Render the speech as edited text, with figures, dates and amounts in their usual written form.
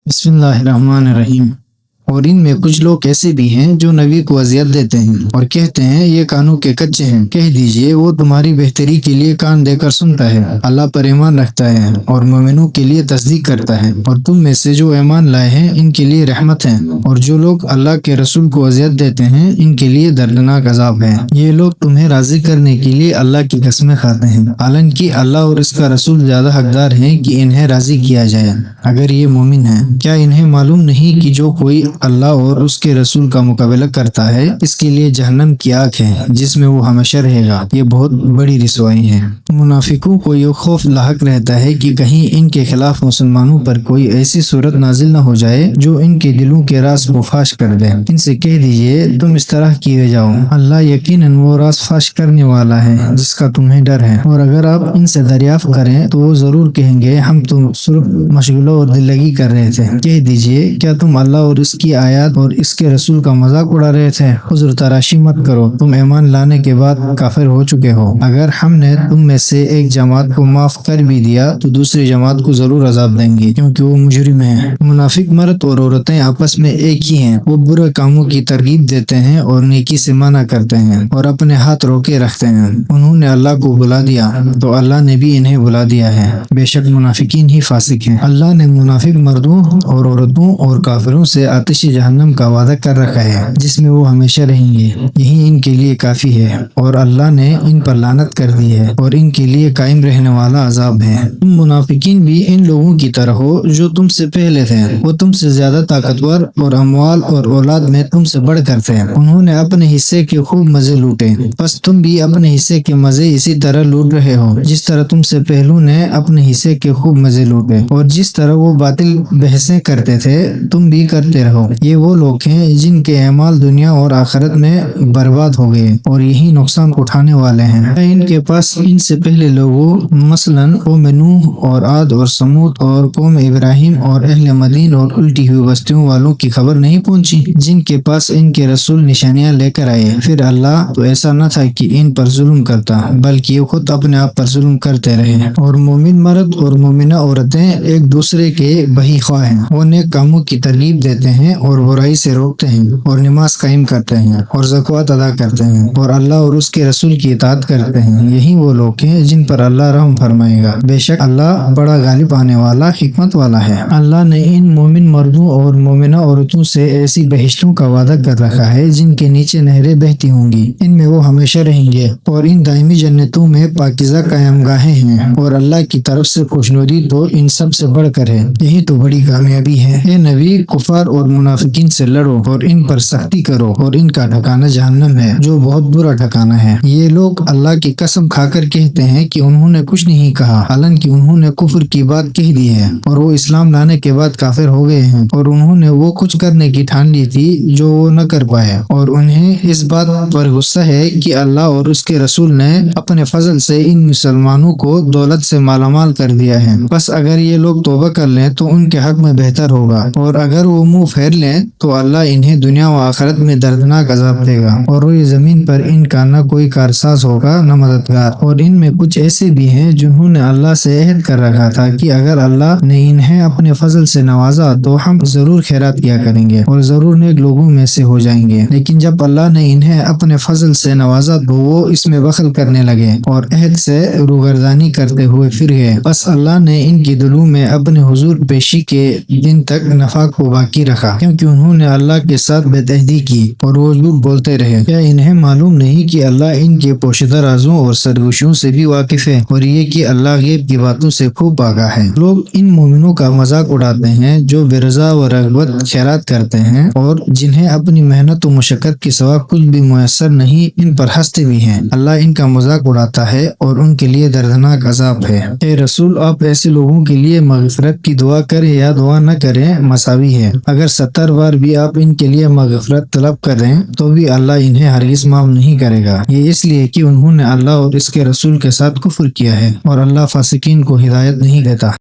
بسم اللہ الرحمن الرحیم۔ اور ان میں کچھ لوگ ایسے بھی ہیں جو نبی کو اذیت دیتے ہیں اور کہتے ہیں یہ کانوں کے کچے ہیں۔ کہہ دیجئے وہ تمہاری بہتری کے لیے کان دے کر سنتا ہے، اللہ پر ایمان رکھتا ہے اور مومنوں کے لیے تصدیق کرتا ہے، اور تم میں سے جو ایمان لائے ہیں ان کے لیے رحمت ہے، اور جو لوگ اللہ کے رسول کو اذیت دیتے ہیں ان کے لیے دردناک عذاب ہے۔ یہ لوگ تمہیں راضی کرنے کے لیے اللہ کی قسمیں کھاتے ہیں، حالانکہ اللہ اور اس کا رسول زیادہ حقدار ہیں کہ انہیں راضی کیا جائے اگر یہ مومن ہیں۔ کیا انہیں معلوم نہیں کہ جو کوئی اللہ اور اس کے رسول کا مقابلہ کرتا ہے اس کے لیے جہنم کی آگ ہے جس میں وہ ہمیشہ رہے گا، یہ بہت بڑی رسوائی ہے۔ منافقوں کو یہ خوف لاحق رہتا ہے کہ کہیں ان کے خلاف مسلمانوں پر کوئی ایسی صورت نازل نہ ہو جائے جو ان کے دلوں کے راز کو فاش کر دے۔ ان سے کہہ دیجئے تم اس طرح کیے جاؤ، اللہ یقیناً وہ راز فاش کرنے والا ہے جس کا تمہیں ڈر ہے۔ اور اگر آپ ان سے دریافت کریں تو وہ ضرور کہیں گے ہم تم صرف مشغلہ اور دل لگی کر رہے تھے۔ کہہ دیجئے کیا تم اللہ اور اس کی آیات اور اس کے رسول کا مذاق اڑا رہے تھے؟ عذر تراشی مت کرو، تم ایمان لانے کے بعد کافر ہو چکے ہو۔ اگر ہم نے تم میں سے ایک جماعت کو معاف کر بھی دیا تو دوسری جماعت کو ضرور عذاب دیں گے کیونکہ وہ مجرم ہیں۔ منافق مرد اور عورتیں آپس میں ایک ہی ہیں، وہ برے کاموں کی ترغیب دیتے ہیں اور نیکی سے منع کرتے ہیں اور اپنے ہاتھ روکے رکھتے ہیں۔ انہوں نے اللہ کو بلا دیا تو اللہ نے بھی انہیں بلا دیا ہے، بے شک منافقین ہی فاسق ہیں۔ اللہ نے منافق مردوں اور عورتوں اور کافروں سے آتش جہنم کا وعدہ کر رکھا ہے جس میں وہ ہمیشہ رہیں گے، یہی ان کے لیے کافی ہے، اور اللہ نے ان پر لعنت کر دی ہے اور ان کے لیے قائم رہنے والا عذاب ہے۔ تم منافقین بھی ان لوگوں کی طرح ہو جو تم سے پہلے تھے، وہ تم سے زیادہ طاقتور اور اموال اور اولاد میں تم سے بڑھ کر تھے۔ انہوں نے اپنے حصے کے خوب مزے لوٹے، بس تم بھی اپنے حصے کے مزے اسی طرح لوٹ رہے ہو جس طرح تم سے پہلوں نے اپنے حصے کے خوب مزے لوٹے، اور جس طرح وہ باطل بحثیں کرتے تھے تم بھی کرتے رہو۔ یہ وہ لوگ ہیں جن کے اعمال دنیا اور آخرت میں برباد ہو گئے اور یہی نقصان اٹھانے والے ہیں۔ ان کے پاس ان سے پہلے لوگوں مثلاً قوم نوح اور عاد اور سمود اور قوم ابراہیم اور اہل مدین اور الٹی ہوئی بستیوں والوں کی خبر نہیں پہنچی جن کے پاس ان کے رسول نشانیاں لے کر آئے۔ پھر اللہ تو ایسا نہ تھا کہ ان پر ظلم کرتا، بلکہ یہ خود اپنے آپ پر ظلم کرتے رہے۔ اور مومن مرد اور مومنہ عورتیں ایک دوسرے کے بہی خواہ ہیں، وہ نیک کاموں کی ترغیب دیتے ہیں اور برائی سے روکتے ہیں اور نماز قائم کرتے ہیں اور زکوٰۃ ادا کرتے ہیں اور اللہ اور اس کے رسول کی اطاعت کرتے ہیں، یہی وہ لوگ ہیں جن پر اللہ رحم فرمائے گا، بے شک اللہ بڑا غالب آنے والا حکمت والا ہے۔ اللہ نے ان مومن مردوں اور مومنہ عورتوں سے ایسی بہشتوں کا وعدہ کر رکھا ہے جن کے نیچے نہریں بہتی ہوں گی، ان میں وہ ہمیشہ رہیں گے، اور ان دائمی جنتوں میں پاکیزہ قیام گاہیں ہیں، اور اللہ کی طرف سے خوشنودی تو ان سب سے بڑھ کر ہے، یہی تو بڑی کامیابی ہے۔ اے نبی، کفار اور منافقین سے لڑو اور ان پر سختی کرو، اور ان کا ٹھکانہ جہنم ہے جو بہت برا ٹھکانہ ہے۔ یہ لوگ اللہ کی قسم کھا کر کہتے ہیں کہ انہوں نے کچھ نہیں کہا، حالانکہ انہوں نے کفر کی بات کہہ دی ہے اور وہ اسلام لانے کے بعد کافر ہو گئے ہیں، اور انہوں نے وہ کچھ کرنے کی ٹھان لی تھی جو وہ نہ کر پائے، اور انہیں اس بات پر غصہ ہے کہ اللہ اور اس کے رسول نے اپنے فضل سے ان مسلمانوں کو دولت سے مالا مال کر دیا ہے۔ بس اگر یہ لوگ توبہ کر لیں تو ان کے حق میں بہتر ہوگا، اور اگر وہ منہ پھیر لیں تو اللہ انہیں دنیا و آخرت میں دردناک عذاب دے گا، اور روئے زمین پر ان کا نہ کوئی کارساز ہوگا نہ مددگار۔ اور ان میں کچھ ایسے بھی ہیں جنہوں نے اللہ سے عہد کر رکھا تھا کہ اگر اللہ نے انہیں اپنے فضل سے نوازا تو ہم ضرور خیرات کیا کریں گے اور ضرور نیک لوگوں میں سے ہو جائیں گے، لیکن جب اللہ نے انہیں اپنے فضل سے نوازا تو وہ اس میں بخل کرنے لگے اور عہد سے روگردانی کرتے ہوئے پھر گئے۔ بس اللہ نے ان کی دلوں میں اپنے حضور پیشی کے دن تک نفاق کو باقی رکھا، کیونکہ انہوں نے اللہ کے ساتھ بے عہدی کی اور وہ جھوٹ بولتے رہے۔ کیا انہیں معلوم نہیں کہ اللہ ان کے پوشیدہ رازوں اور سرگوشیوں سے بھی واقف ہے، اور یہ کہ اللہ غیب کی باتوں سے خوب آگاہ ہے؟ لوگ ان مومنوں کا مذاق اڑاتے ہیں جو بے رضا و رغبت خیرات کرتے ہیں اور جنہیں اپنی محنت و مشقت کے سوا کچھ بھی میسر نہیں، ان پر ہنستے بھی ہیں۔ اللہ ان کا مذاق اڑاتا ہے اور ان کے لیے دردناک عذاب ہے۔ اے رسول، آپ ایسے لوگوں کے لیے مغفرت کی دعا کریں یا دعا نہ کریں مساوی ہے، اگر 70 بار بھی آپ ان کے لیے مغفرت طلب کریں تو بھی اللہ انہیں ہرگز معاف نہیں کرے گا، یہ اس لیے کہ انہوں نے اللہ اور اس کے رسول کے ساتھ کفر کیا ہے، اور اللہ فاسقین کو ہدایت نہیں دیتا۔